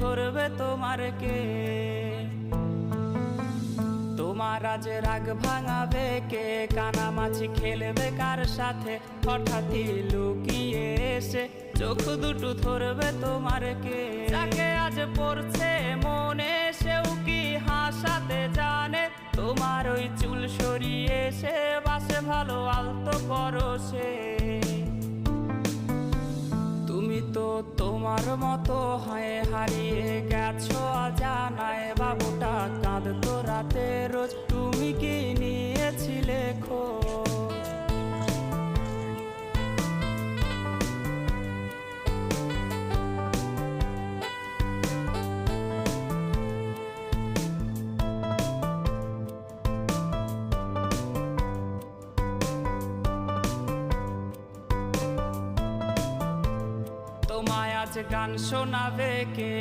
ধরবে তোমার কে? তোমার আজ রাগ ভাঙাবে কে? কানামাছি খেলবে কার সাথে? হঠাৎই লুকিয়ে এসে চোখ দুটো ধরবে তোমার কে? যাকে আজ পড়ছে মনে সেও কি হাসাতে জানে? তোমার ওই চুল সরিয়ে সে বাসে ভালো আলতো পরশে। তুমি তো তোমার মতো হয়ে হারিয়ে গেছো অজানায়। বাবুটা কাঁদতো রাতে রোজ, তুমি কি নিয়েছিলে খোঁজ? তোমায় আজ গান শোনাবে কে?